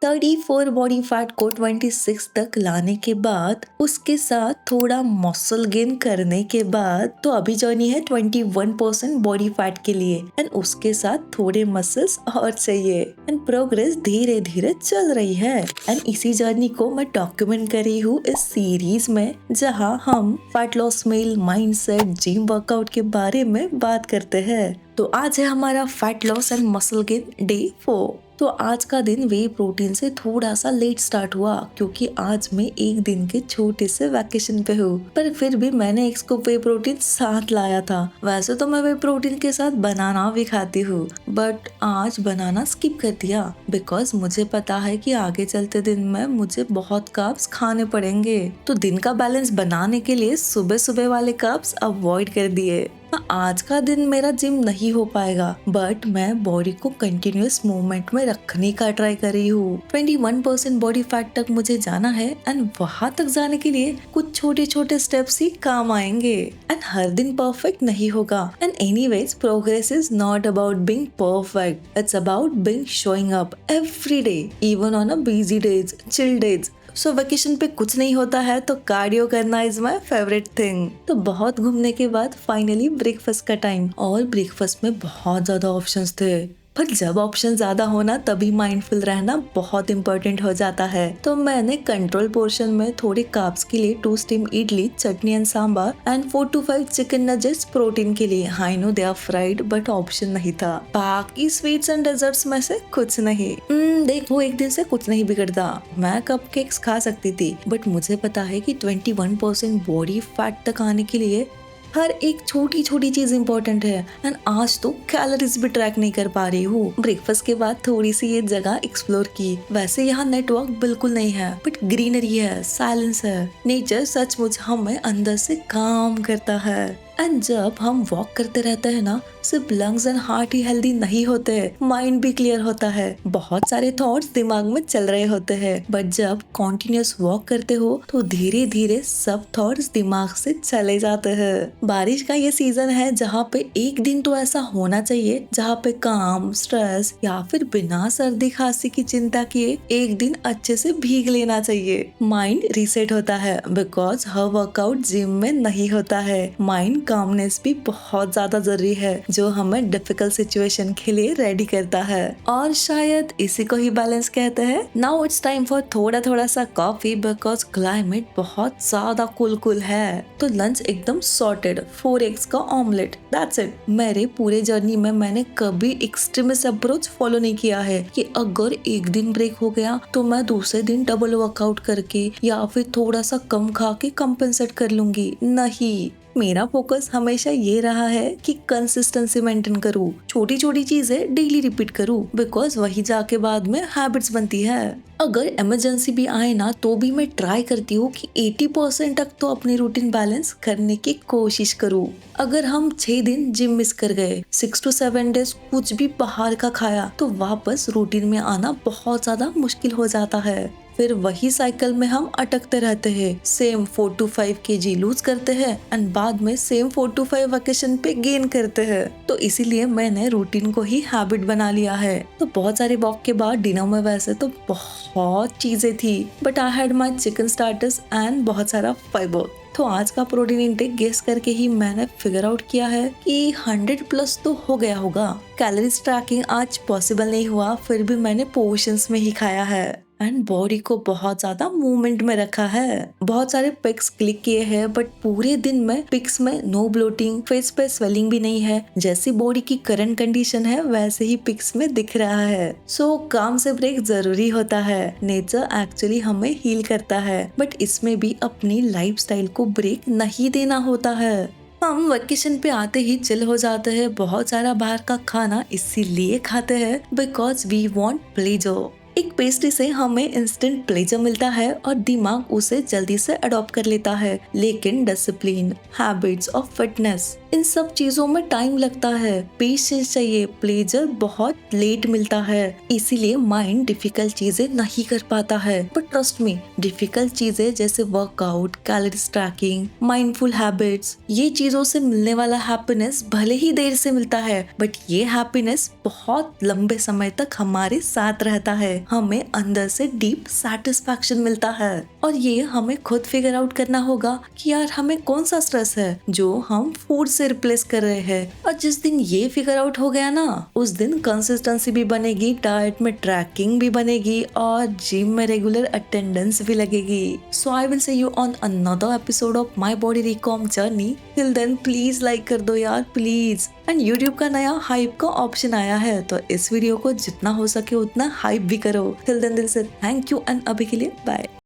34 body fat को 26 तक लाने के बाद उसके साथ थोड़ा मसल गेन करने के बाद तो अभी जर्नी है 21% बॉडी फैट के लिए एंड उसके साथ थोड़े मसल्स और चाहिए एंड प्रोग्रेस धीरे धीरे चल रही है एंड इसी जर्नी को मैं डॉक्यूमेंट कर रही हूँ इस सीरीज में, जहाँ हम फैट लॉस मील, माइंडसेट, जिम वर्कआउट के बारे में बात करते हैं। तो आज है हमारा fat loss and muscle gain day 4। तो आज का दिन वे प्रोटीन से थोड़ा सा लेट स्टार्ट हुआ क्योंकि आज मैं एक दिन के छोटे से वैकेशन पे हूँ, पर फिर भी मैंने एक स्कूप वे प्रोटीन साथ लाया था। वैसे तो मैं वे प्रोटीन के साथ बनाना भी खाती हूँ, बट आज बनाना स्किप कर दिया बिकॉज मुझे पता है कि आगे चलते दिन में मुझे बहुत कार्ब्स खाने पड़ेंगे। तो दिन का बैलेंस बनाने के लिए सुबह सुबह वाले कार्ब्स अवॉइड कर दिए। आज का दिन मेरा जिम नहीं हो पाएगा, बट मैं बॉडी को कंटिन्यूअस मूवमेंट में रखने का ट्राई कर रही हूँ। 21% बॉडी फैट तक मुझे जाना है एंड वहाँ तक जाने के लिए कुछ छोटे छोटे स्टेप्स ही काम आएंगे एंड हर दिन परफेक्ट नहीं होगा। And anyways, progress is not about being perfect, it's about being showing up every day, even on a busy days, chill days. So vacation पे कुछ नहीं होता है तो कार्डियो करना इज माई फेवरेट थिंग। तो बहुत घूमने के बाद फाइनली ब्रेकफास्ट का टाइम, और ब्रेकफास्ट में बहुत ज्यादा ऑप्शंस थे, पर जब ऑप्शन ज्यादा होना तभी माइंडफुल रहना बहुत इम्पोर्टेंट हो जाता है। तो मैंने कंट्रोल पोर्शन में थोड़े कार्ब्स के लिए 2 steam idli, chutney and sambar and 4 to 5 chicken nuggets protein के लिए। I know they are fried but option नहीं था। बाकी स्वीट्स एंड डेजर्ट्स में से कुछ नहीं। देख, वो एक दिन से कुछ नहीं बिगड़ता। मैं कपकेक्स खा सकती थी, बट मुझे पता है कि 21% बॉडी फैट तक आने के लिए हर एक छोटी छोटी चीज इम्पोर्टेंट है एंड आज तो कैलोरीज भी ट्रैक नहीं कर पा रही हूँ। ब्रेकफास्ट के बाद थोड़ी सी ये जगह एक्सप्लोर की। वैसे यहाँ नेटवर्क बिल्कुल नहीं है, बट ग्रीनरी है, साइलेंस है। नेचर सचमुच हमें अंदर से काम करता है। एंड जब हम वॉक करते रहते हैं ना, सिर्फ lungs and heart he healthy नहीं होते, माइंड भी क्लियर होता है। बहुत सारे थॉट्स दिमाग में चल रहे होते हैं, बट जब कॉन्टिन्यूस वॉक करते हो तो धीरे धीरे सब थॉट्स दिमाग से चले जाते हैं। बारिश का ये सीजन है जहाँ पे एक दिन तो ऐसा होना चाहिए जहाँ पे काम, स्ट्रेस या फिर बिना सर्दी खांसी की चिंता किए एक दिन अच्छे से भीग लेना चाहिए। माइंड रीसेट होता है बिकॉज हर वर्कआउट जिम में नहीं होता है। माइंड कामनेस भी बहुत ज्यादा जरूरी है जो हमें डिफिकल्ट सिचुएशन के लिए रेडी करता है, और शायद इसी को ही बैलेंस कहते हैं। नाउ इट्स टाइम फॉर थोड़ा थोड़ा सा कॉफी बिकॉज क्लाइमेट बहुत ज्यादा कूल है। तो लंच एकदम सॉर्टेड, 4 एग्स का ऑमलेट, दैट्स इट। मेरे पूरे जर्नी में मैंने कभी एक्सट्रीमिस्ट अप्रोच फॉलो नहीं किया है कि अगर एक दिन ब्रेक हो गया तो मैं दूसरे दिन डबल वर्कआउट करके या फिर थोड़ा सा कम खा के कंपेंसेट कर लूंगी। नहीं, मेरा फोकस हमेशा ये रहा है कि कंसिस्टेंसी मेंटेन करूँ, छोटी छोटी चीजें डेली रिपीट करूँ, बिकॉज वही जाके बाद में हैबिट्स बनती है। अगर इमरजेंसी भी आए ना तो भी मैं ट्राई करती हूँ कि 80% तक तो अपनी रूटीन बैलेंस करने की कोशिश करूँ। अगर हम 6 दिन जिम मिस कर गए, 6 to 7 डेज कुछ भी बाहर का खाया, तो वापस रूटीन में आना बहुत ज्यादा मुश्किल हो जाता है। फिर वही साइकिल में हम अटकते रहते हैं। सेम 4 to 5 kg लूज करते हैं एंड बाद में सेम 4 to 5 वेकेशन पे गेन करते हैं। तो इसीलिए मैंने रूटीन को ही हैबिट बना लिया है। तो बहुत सारे वॉक के बाद डिनर में वैसे तो बहुत चीजें थी, but I had my chicken starters and बहुत सारा फाइबर। तो आज का प्रोटीन इंटेक गेस करके ही मैंने फिगर आउट किया है कि 100+ तो हो गया होगा। कैलोरीज ट्रैकिंग आज पॉसिबल नहीं हुआ, फिर भी मैंने पोर्शंस में ही खाया है एंड बॉडी को बहुत ज्यादा मूवमेंट में रखा है। बहुत सारे पिक्स क्लिक किए हैं, बट पूरे दिन में पिक्स में नो ब्लोटिंग, फेस पे स्वेलिंग भी नहीं है। जैसी बॉडी की करंट कंडीशन है वैसे ही पिक्स में दिख रहा है। सो काम से ब्रेक जरूरी होता है। नेचर एक्चुअली हमें हील करता है, बट इसमें भी अपनी लाइफस्टाइल को ब्रेक नहीं देना होता है। हम वेकेशन पे आते ही चिल हो जाते हैं, बहुत सारा बाहर का खाना इसीलिए खाते हैं बिकॉज वी वांट प्लेजर। एक पेस्ट्री से हमें इंस्टेंट प्लेजर मिलता है और दिमाग उसे जल्दी से अडॉप्ट कर लेता है, लेकिन डिसिप्लिन, हैबिट्स और फिटनेस, इन सब चीजों में टाइम लगता है, पेशेंस चाहिए। प्लेजर बहुत लेट मिलता है, इसीलिए माइंड डिफिकल्ट चीजें नहीं कर पाता है। बट ट्रस्ट मी, डिफिकल्ट चीजें जैसे workout, calories tracking, mindful habits, ये चीजों से मिलने वाला हैप्पीनेस भले ही देर से मिलता है, बट ये हैप्पीनेस बहुत लंबे समय तक हमारे साथ रहता है। हमें अंदर से डीप सेटिस्फैक्शन मिलता है। और ये हमें खुद फिगर आउट करना होगा कि यार हमें कौन सा स्ट्रेस है जो हम फूड से रिप्लेस कर रहे हैं। और जिस दिन ये फिगर आउट हो गया ना, उस दिन कंसिस्टेंसी भी बनेगी, डाइट में ट्रैकिंग भी बनेगी और जिम में रेगुलर अटेंडेंस भी लगेगी। So I will see you on another episode of my body recomp journey. Till then please like कर दो यार, प्लीज। एंड यूट्यूब का नया हाइप का ऑप्शन आया है, तो इस वीडियो को जितना हो सके उतना हाइप भी करो। टिल देन दिल से थैंक यू एंड अभी के लिए बाय।